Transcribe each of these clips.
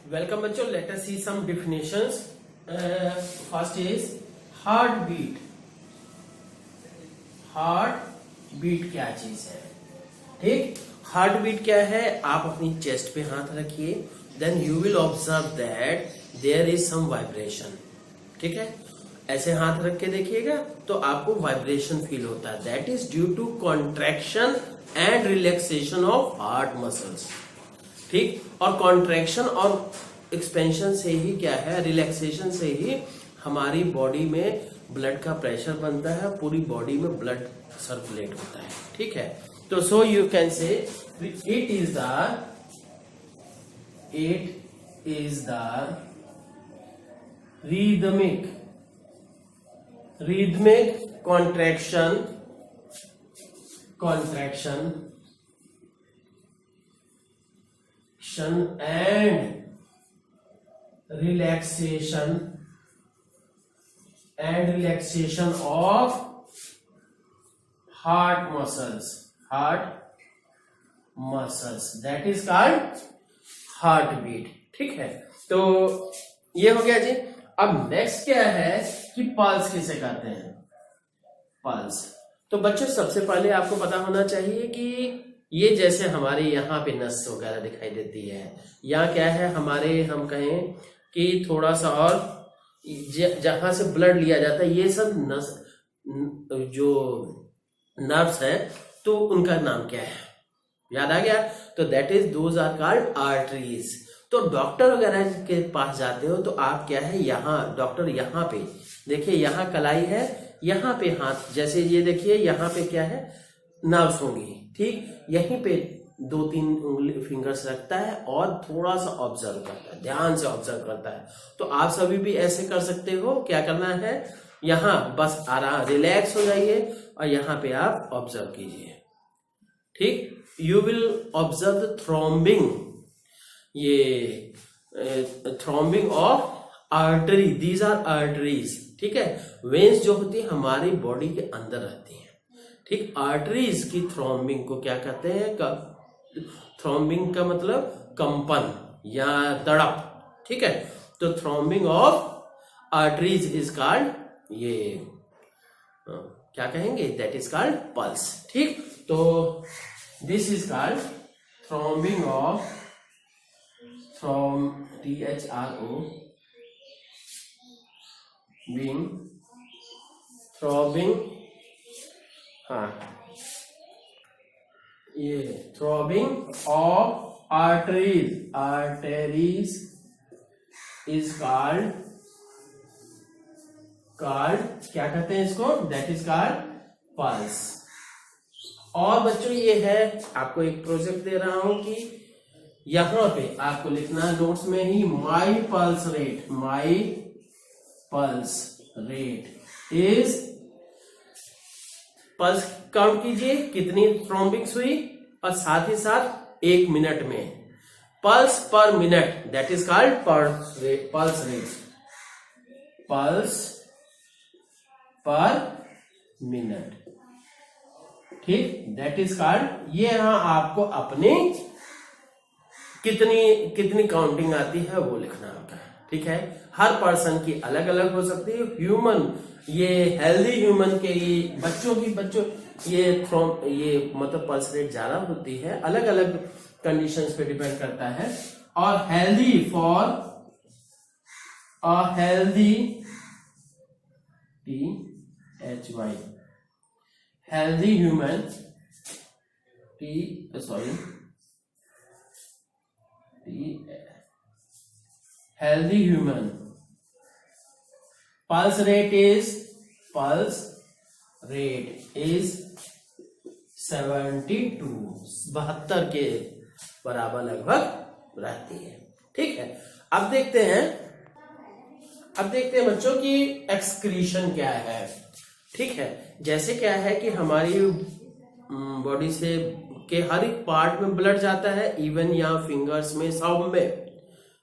Welcome बच्चों, let us see some definitions. First is heartbeat. Heartbeat क्या चीज है? ठीक, heartbeat क्या है? आप अपनी चेस्ट पे हाथ रखिए, then you will observe that there is some vibration. ठीक है, ऐसे हाथ रख के देखिएगा तो आपको वाइब्रेशन फील होता है. That is due to contraction and relaxation of heart muscles. ठीक, और कॉन्ट्रैक्शन और एक्सपेंशन से ही क्या है, रिलैक्सेशन से ही हमारी बॉडी में ब्लड का प्रेशर बनता है, पूरी बॉडी में ब्लड सर्कुलेट होता है. ठीक है, तो so you can say it is the rhythmic contraction and relaxation of heart muscles. That is called heartbeat. ठीक है, तो ये हो गया जी. अब नेक्स्ट क्या है कि पल्स किसे कहते हैं? पल्स. तो बच्चों सबसे पहले आपको पता होना चाहिए कि ये जैसे हमारे यहाँ पे नस वगैरह दिखाई देती है, या क्या है हमारे, हम कहें कि थोड़ा सा और जहां से ब्लड लिया जाता है, ये सब नस जो नर्व्स है, तो उनका नाम क्या है? याद आ गया? तो that is those are called arteries. तो डॉक्टर वगैरह के पास जाते हो तो आप क्या है, यहाँ डॉक्टर यहाँ पे देखिए, यहाँ कलाई है, यहाँ पे हाथ, जैसे ये देखिए यहाँ पे क्या है, नर्व्स होंगी. ठीक, यहीं पे 2-3 उंगली फिंगर्स रखता है और थोड़ा सा ऑब्जर्व करता है, ध्यान से ऑब्जर्व करता है. तो आप सभी भी ऐसे कर सकते हो. क्या करना है, यहाँ बस आराम रिलैक्स हो जाइए और यहाँ पे आप ऑब्जर्व कीजिए. ठीक, you will observe the thrombing, ये thrombing of artery. These are arteries. ठीक है, वेन्स जो होती है हमारी बॉडी के अंदर रहती हैं. ठीक, आर्टरीज की थ्रोम्बिंग को क्या कहते हैं? थ्रोम्बिंग का मतलब कंपन या तड़प. ठीक है, तो thrombing of arteries is called, ये क्या कहेंगे, दैट इज कॉल्ड पल्स. ठीक, तो this is called thrombing of, throbbing, हाँ, ये throbbing of arteries is called क्या कहते हैं इसको? That is called pulse. और बच्चों ये है, आपको एक प्रोजेक्ट दे रहा हूं कि यहां पे आपको लिखना है नोट्स में ही, my pulse rate is, pulse count कीजिए कितनी थ्रोम्बिंग्स हुई, और साथ ही साथ 1 मिनट में पल्स पर minute, that is called pulse rate. Pulse पर मिनट. ठीक, दैट इज कॉल्ड, ये यहां आपको अपनी कितनी काउंटिंग आती है वो लिखना होता है. ठीक है, हर पर्सन की अलग अलग हो सकती है. ह्यूमन, ये हेल्दी ह्यूमन के, बच्चों ये मतलब पल्स रेट ज्यादा होती है, अलग अलग कंडीशंस पे डिपेंड करता है. और healthy, for a healthy, THY, healthy human, healthy human pulse rate is 72 के बराबर लगभग रहती है. ठीक है, अब देखते हैं बच्चों की एक्सक्रीशन क्या है. ठीक है, जैसे क्या है कि हमारी बॉडी से के हर एक पार्ट में ब्लड जाता है, इवन या फिंगर्स में, सब में,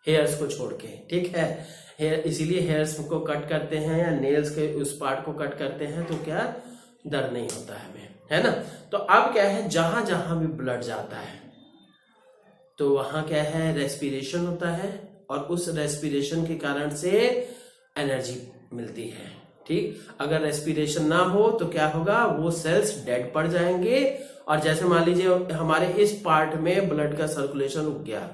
हेयर्स को छोड़ के. ठीक है, हेयर, इसीलिए हेयर्स को कट करते हैं या नेल्स के उस पार्ट को कट करते हैं तो क्या दर्द नहीं होता है हमें, है ना. तो अब क्या है, जहां जहां भी ब्लड जाता है तो वहां क्या है, रेस्पिरेशन होता है और उस रेस्पिरेशन के कारण से एनर्जी मिलती है। ठीक, अगर रेस्पिरेशन ना हो तो क्या होगा, वो सेल्स डेड पड़ जाएंगे। और जैसे मान लीजिए हमारे इस पार्ट में ब्लड का सर्कुलेशन रुक गया,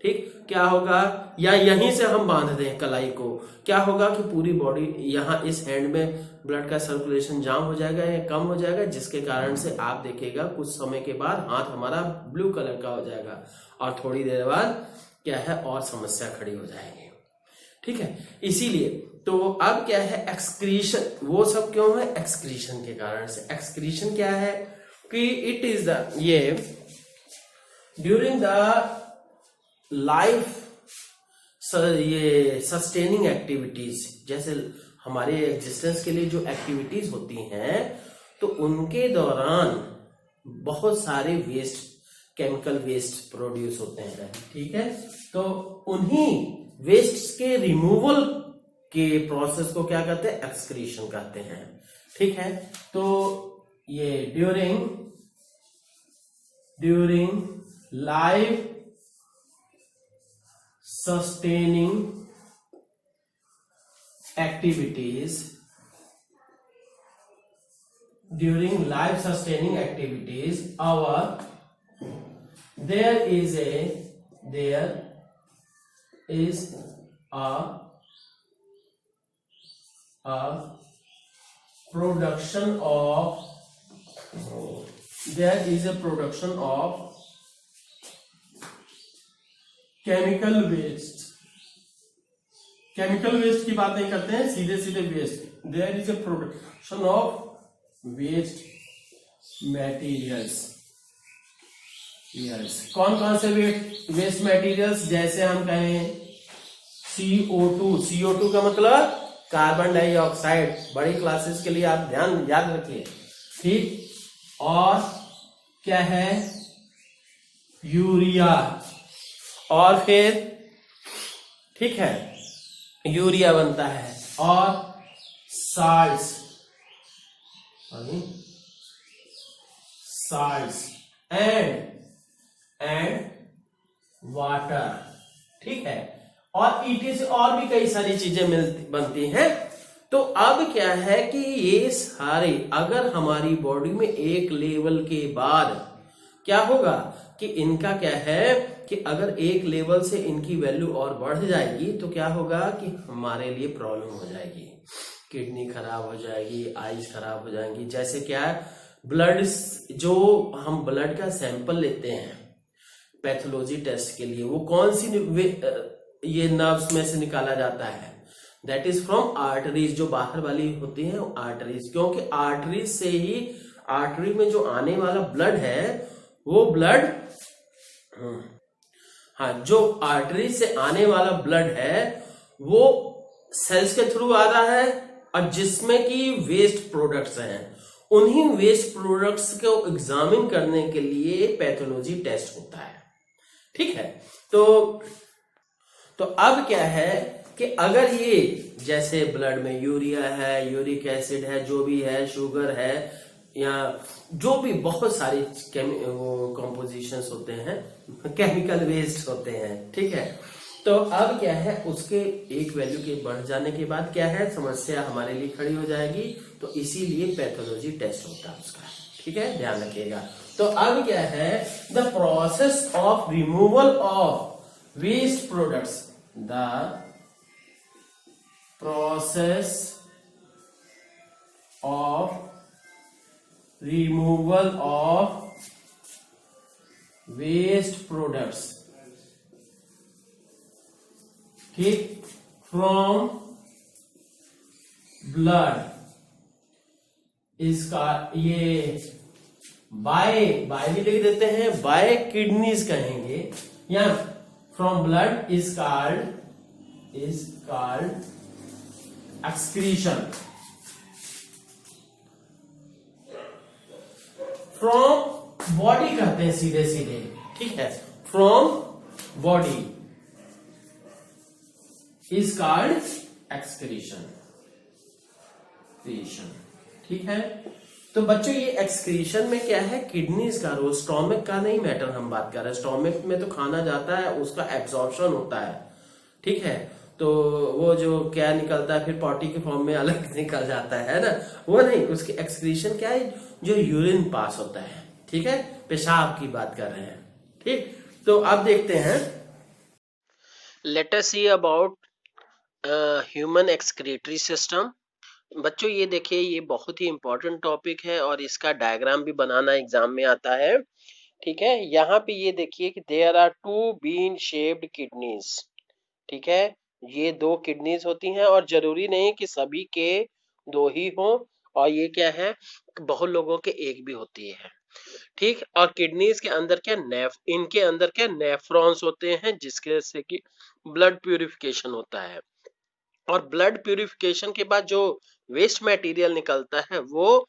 ठीक, क्या होगा, या यहीं से हम बांध दें कलाई को, क्या होगा कि पूरी बॉडी यहाँ इस हैंड में ब्लड का सर्कुलेशन जाम हो जाएगा या कम हो जाएगा, जिसके कारण से आप देखिएगा कुछ समय के बाद हाथ हमारा ब्लू कलर का हो जाएगा और थोड़ी देर बाद क्या है और समस्या खड़ी हो जाएगी। ठीक है, इसीलिए तो अब क्या है, एक्सक्रीशन, वो सब क्यों है, एक्सक्रीशन के कारण से। एक्सक्रीशन क्या है कि इट इज द, ये ड्यूरिंग द लाइफ ये सस्टेनिंग एक्टिविटीज, जैसे हमारे एग्जिस्टेंस के लिए जो एक्टिविटीज होती हैं तो उनके दौरान बहुत सारे वेस्ट, केमिकल वेस्ट प्रोड्यूस होते हैं। ठीक है, तो उन्हीं वेस्ट के रिमूवल के प्रोसेस को क्या कहते हैं, एक्सक्रीशन कहते हैं। ठीक है, तो ये during life sustaining activities, during life sustaining activities there is a production of chemical waste. Chemical waste की बात नहीं करते हैं, सीधे सीधे waste. There is a production of waste materials. Yes, कौन कौन से वेस्ट मटेरियल्स, जैसे हम कहें CO2। CO2 का मतलब कार्बन डाइऑक्साइड, बड़ी क्लासेस के लिए आप ध्यान याद रखिए। ठीक, और क्या है, यूरिया, और फिर ठीक है यूरिया बनता है, और साल्ट्स एंड वाटर। ठीक है, और ईटी से और भी कई सारी चीजें बनती हैं। तो अब क्या है कि ये सारे अगर हमारी बॉडी में एक लेवल के बाद क्या होगा कि इनका क्या है कि अगर एक लेवल से इनकी वैल्यू और बढ़ जाएगी तो क्या होगा कि हमारे लिए प्रॉब्लम हो जाएगी, किडनी खराब हो जाएगी, आईज खराब हो जाएंगी। जैसे क्या है, ब्लड, जो हम ब्लड का सैंपल लेते हैं पैथोलॉजी टेस्ट के लिए, वो कौन सी ये नर्व्स में से निकाला जाता है, दैट इज फ्रॉम आर्टरीज। जो बाहर वाली होती है आर्टरीज, क्योंकि आर्टरीज से ही, आर्टरी में जो आने वाला ब्लड है वो ब्लड, हाँ, जो आर्टरी से आने वाला ब्लड है वो सेल्स के थ्रू आ रहा है, और जिसमें कि वेस्ट प्रोडक्ट्स हैं, उन्हीं वेस्ट प्रोडक्ट्स को एग्जामिन करने के लिए पैथोलॉजी टेस्ट होता है। ठीक है, तो अब क्या है कि अगर ये जैसे ब्लड में यूरिया है, यूरिक एसिड है, जो भी है, शुगर है, या जो भी बहुत सारे वो कॉम्पोजिशंस होते हैं, केमिकल वेस्ट होते हैं। ठीक है, तो अब क्या है, उसके एक वैल्यू के बढ़ जाने के बाद क्या है, समस्या हमारे लिए खड़ी हो जाएगी। तो इसीलिए पैथोलॉजी टेस्ट होता है उसका। ठीक है, ध्यान रखिएगा। तो अब क्या है, the process of removal of waste products, the process of removal of waste products, ठीक, from blood, इसका ये बाय भी लिख देते हैं, बाय किडनीज कहेंगे, या from blood is called excretion. From body कहते हैं सीधे सीधे। ठीक है, from body is called excretion. ठीक है, तो बच्चों ये एक्सक्रीशन में क्या है, किडनीज का रोल, स्टोमक का नहीं मैटर हम बात कर रहे हैं। स्टोमक में तो खाना जाता है, उसका एब्जॉर्प्शन होता है, ठीक है। तो वो जो क्या निकलता है फिर पॉटी के फॉर्म में अलग निकल जाता है ना, वो नहीं, उसकी एक्सक्रीशन क्या है, जो यूरिन पास होता है, ठीक है, पेशाब की बात कर रहे हैं, ठीक। तो अब देखते हैं, let us see about human excretory system. बच्चों ये देखिए, ये बहुत ही इंपॉर्टेंट टॉपिक है और इसका डायग्राम भी बनाना एग्जाम में आता है, ठीक है। यहाँ पे ये देखिए कि there are two bean shaped kidneys, ठीक है, ये दो किडनीज होती हैं और जरूरी नहीं कि सभी के दो ही हो, और ये क्या है, बहुत लोगों के एक भी होती है, ठीक। और किडनीज के अंदर क्या इनके अंदर क्या नेफ्रॉन्स होते हैं, जिसके से कि ब्लड प्यूरिफिकेशन होता है, और ब्लड प्यूरिफिकेशन के बाद जो वेस्ट मटेरियल निकलता है वो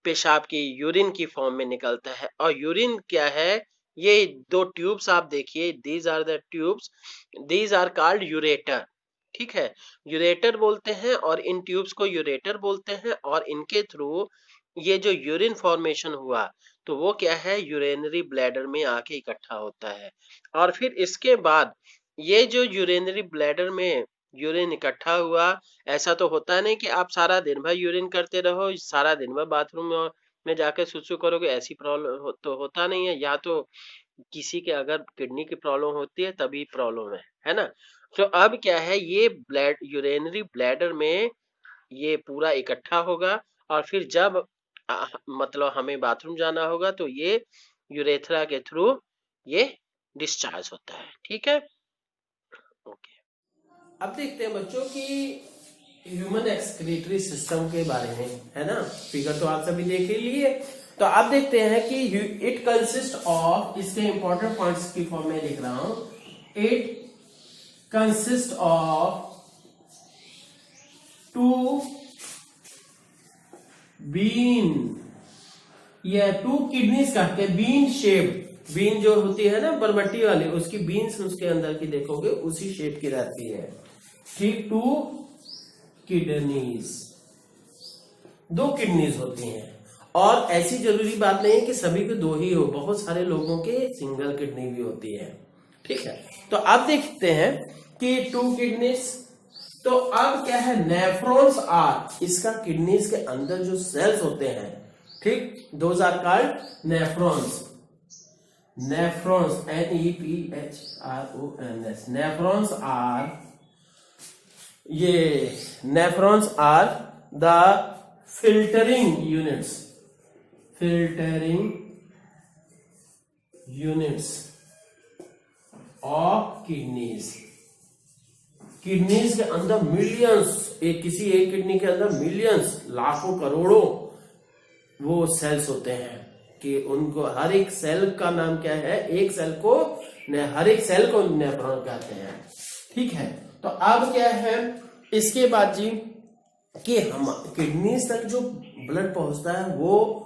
पेशाब की यूरिन की फॉर्म में निकलता है। और यूरिन क्या है, ये दो ट्यूब्स आप देखिए, these are the tubes, these are called ureter, ठीक है, यूरेटर बोलते हैं, और इन ट्यूब्स को यूरेटर बोलते हैं, और इनके थ्रू ये जो यूरिन फॉर्मेशन हुआ तो वो क्या है, यूरेनरी ब्लैडर में आके इकट्ठा होता है। और फिर इसके बाद ये जो यूरेनरी ब्लैडर में यूरिन इकट्ठा हुआ, ऐसा तो होता नहीं कि आप सारा दिन भर यूरिन करते रहो, सारा दिन भर बाथरूम में जाकर सुसु करोगे, ऐसी प्रॉब्लम तो होता नहीं है, या तो किसी के अगर किडनी की प्रॉब्लम होती है तभी प्रॉब्लम है ना। तो अब क्या है, ये यूरेनरी ब्लैडर में ये पूरा इकट्ठा होगा, और फिर जब मतलब हमें बाथरूम जाना होगा तो ये यूरेथ्रा के थ्रू ये डिस्चार्ज होता है, ठीक है, ओके। अब देखते हैं बच्चों की ह्यूमन एक्सक्रीटरी सिस्टम के बारे में, है ना, फिगर तो आप सभी देख ही लिए। तो आप देखते हैं कि इट कंसिस्ट ऑफ, इसके इंपॉर्टेंट पॉइंट्स की फॉर्म में लिख रहा हूं, it consist of two bean, ये टू किडनीज कहते हैं, बीन शेप, बीन जो होती है ना बरबट्टी वाली, उसकी बीन्स उसके अंदर की देखोगे उसी शेप की रहती है, ठीक, टू किडनीज, दो किडनीज होती हैं। और ऐसी जरूरी बात नहीं है कि सभी को दो ही हो, बहुत सारे लोगों के सिंगल किडनी भी होती है, ठीक है। तो अब देखते हैं कि टू किडनीज, तो अब क्या है, नेफ्रॉन्स आर, इसका किडनीज के अंदर जो सेल्स होते हैं, ठीक, those are called nephrons, nephrons, NEPHRONS, nephrons are, ये nephrons are the filtering units, filtering units of kidneys, kidneys के अंदर मिलियंस, एक किसी एक किडनी के अंदर मिलियंस, लाखों करोड़ों वो सेल्स होते हैं, कि उनको हर एक सेल का नाम क्या है, एक सेल को, हर एक सेल को नेफ्रॉन कहते हैं, ठीक है। तो अब क्या है इसके बाद जी, कि हम किडनीज तक जो ब्लड पहुंचता है वो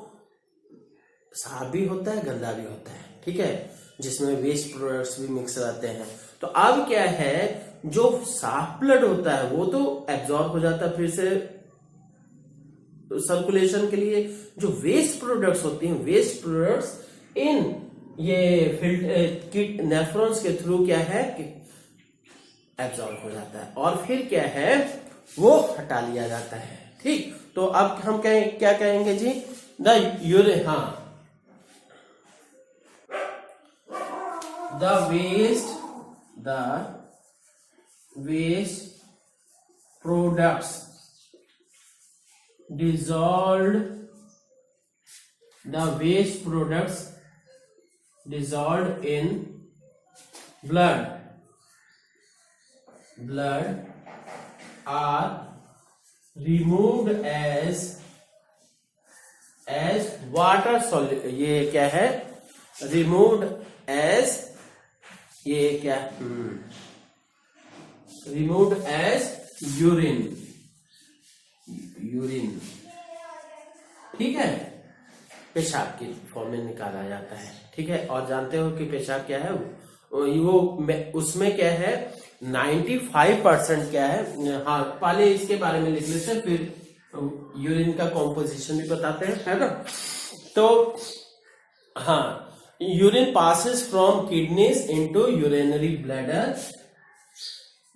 साफ भी होता है, गंदा भी होता है, ठीक है, जिसमें वेस्ट प्रोडक्ट्स भी मिक्स रहते हैं। तो अब क्या है, जो साफ ब्लड होता है वो तो एब्जॉर्ब हो जाता है फिर से सर्कुलेशन के लिए, जो वेस्ट प्रोडक्ट्स होती हैं, वेस्ट प्रोडक्ट्स इन ये नेफ्रॉन्स के थ्रू क्या है कि एब्जॉर्ब हो जाता है, और फिर क्या है वो हटा लिया जाता है, ठीक। तो अब हम क्या कहेंगे जी, द यूरिन, हाँ, the waste products dissolved, the waste products dissolved in blood are removed as water solid, ये क्या है, removed as, ये क्या, removed as urine, ठीक है, पेशाब की फॉर्म में निकाला जाता है, ठीक है। और जानते हो कि पेशाब क्या है, वो उसमें क्या है 95% क्या है, हाँ पहले इसके बारे में लिख लेते हैं, फिर यूरिन का कॉम्पोजिशन भी बताते हैं, है ना। तो हाँ, urine passes from kidneys into urinary bladder,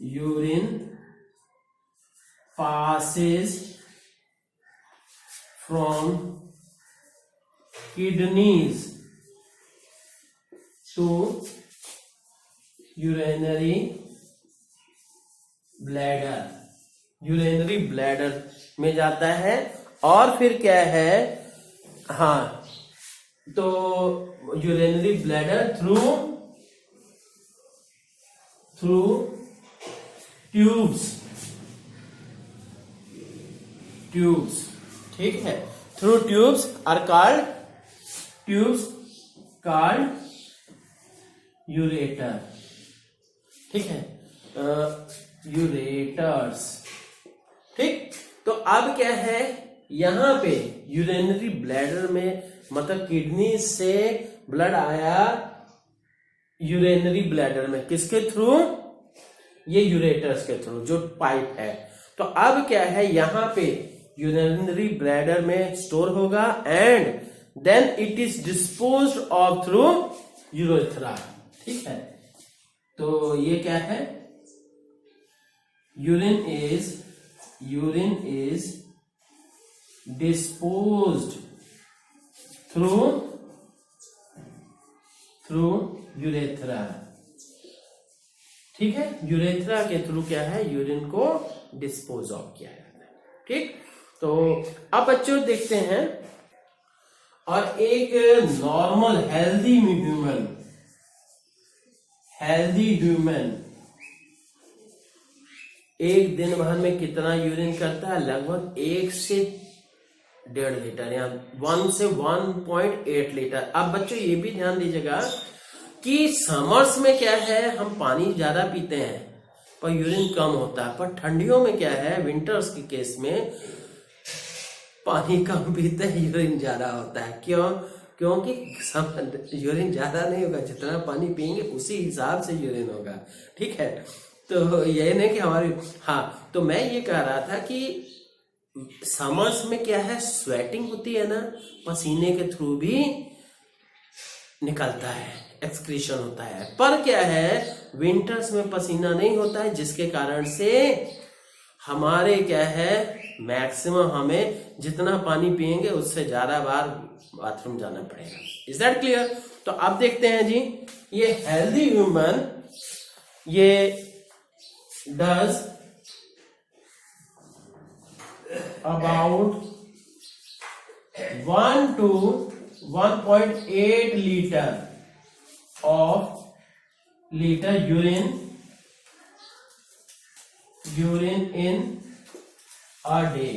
urine passes from kidneys to urinary bladder, urinary bladder में जाता है। और फिर क्या है, हाँ, तो यूरिनरी ब्लैडर थ्रू ट्यूब्स, ठीक है, through tubes are called ureter, ठीक है, यूरेटर्स, ठीक। तो अब क्या है, यहां पे यूरिनरी ब्लैडर में मतलब किडनी से ब्लड आया यूरिनरी ब्लैडर में, किसके थ्रू, ये यूरेटर्स के थ्रू, जो पाइप है। तो अब क्या है, यहां पे यूरिनरी ब्लैडर में स्टोर होगा and then it is disposed of through urethra, ठीक है। तो ये क्या है, urine is disposed through urethra, ठीक है। यूरेथ्रा के थ्रू क्या है, यूरिन को डिस्पोज ऑफ किया जाता है, ठीक। तो अब बच्चों देखते हैं, और एक नॉर्मल हेल्दी ह्यूमन एक दिन भर में कितना यूरिन करता है, लगभग 1 से 1.5 लीटर या 1 से 1.8 लीटर। अब बच्चों ये भी ध्यान दीजिएगा कि समर्स में क्या है, हम पानी ज्यादा पीते हैं पर यूरिन कम होता है, पर ठंडियों में क्या है, विंटर्स के केस में पानी कम पीते हैं, यूरिन ज्यादा होता है। क्यों? क्योंकि यूरिन ज्यादा नहीं होगा, जितना पानी पिएंगे उसी हिसाब से यूरिन होगा, ठीक है। तो ये नहीं कि हमारी, हाँ, तो मैं ये कह रहा था कि समर्स में क्या है, स्वेटिंग होती है ना, पसीने के थ्रू भी निकलता है, एक्सक्रीशन होता है। पर क्या है, विंटर्स में पसीना नहीं होता है, जिसके कारण से हमारे क्या है, मैक्सिमम हमें जितना पानी पिएंगे उससे ज्यादा बार बाथरूम जाना पड़ेगा। Is that clear? तो अब देखते हैं जी, ये हेल्दी ह्यूमन ये does about 1 to 1.8 liter urine in a day।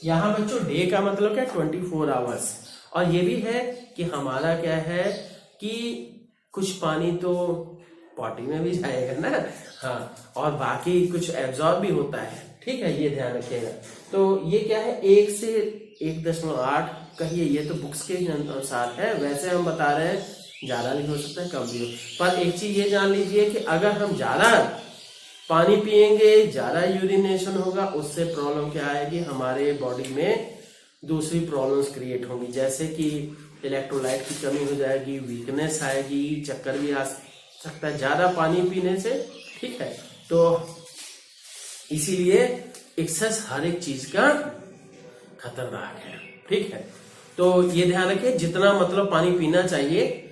यहां बच्चों डे का मतलब क्या, 24 आवर्स। और ये भी है कि हमारा क्या है कि कुछ पानी तो पॉटी में भी जाएगा ना, हाँ, और बाकी कुछ एब्जॉर्ब भी होता है, ठीक है, ये ध्यान रखिएगा। तो ये क्या है, 1 से 1.8 कहिए, ये तो बुक्स के अनुसार है, वैसे हम बता रहे हैं ज्यादा भी हो सकता है, कम भी हो। पर एक चीज ये जान लीजिए कि अगर हम ज्यादा पानी पिएंगे, ज्यादा यूरिनेशन होगा, उससे प्रॉब्लम क्या आएगी, हमारे बॉडी में दूसरी प्रॉब्लम्स क्रिएट होंगी, जैसे कि इलेक्ट्रोलाइट की कमी हो जाएगी, वीकनेस आएगी, चक्कर भी आ सकता है ज्यादा पानी पीने से, ठीक है। तो इसीलिए एक्सेस हर एक चीज का खतरनाक है, ठीक है। तो ये ध्यान रखिए, जितना मतलब पानी पीना चाहिए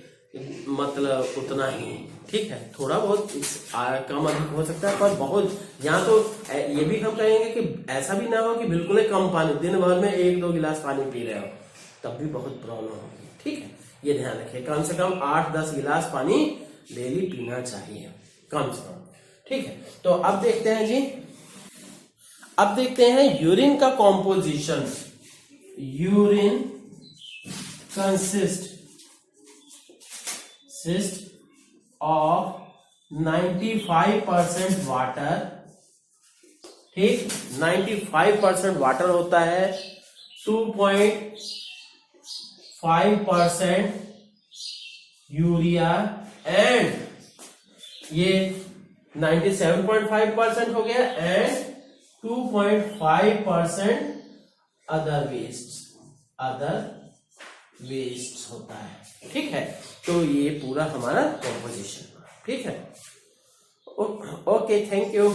मतलब उतना ही, ठीक है। थोड़ा बहुत कम अधिक हो सकता है, पर बहुत यहाँ तो ये भी हम कहेंगे कि ऐसा भी ना हो कि बिल्कुल ही कम पानी, दिन भर में 1-2 गिलास पानी पी रहे हो, तब भी बहुत प्रॉब्लम होगी, ठीक है। ये ध्यान रखिए, कम से कम 8-10 गिलास पानी डेली पीना चाहिए, कम से कम, ठीक है। तो अब देखते हैं जी, अब देखते हैं यूरिन का composition. Urine consist of 95% water, ठीक, 95% वाटर होता है, 2.5% यूरिया, एंड ये 97.5% हो गया, एंड 2.5% अदर वेस्ट होता है, ठीक है। तो ये पूरा हमारा कॉम्पोजिशन, ठीक है। Okay, thank you.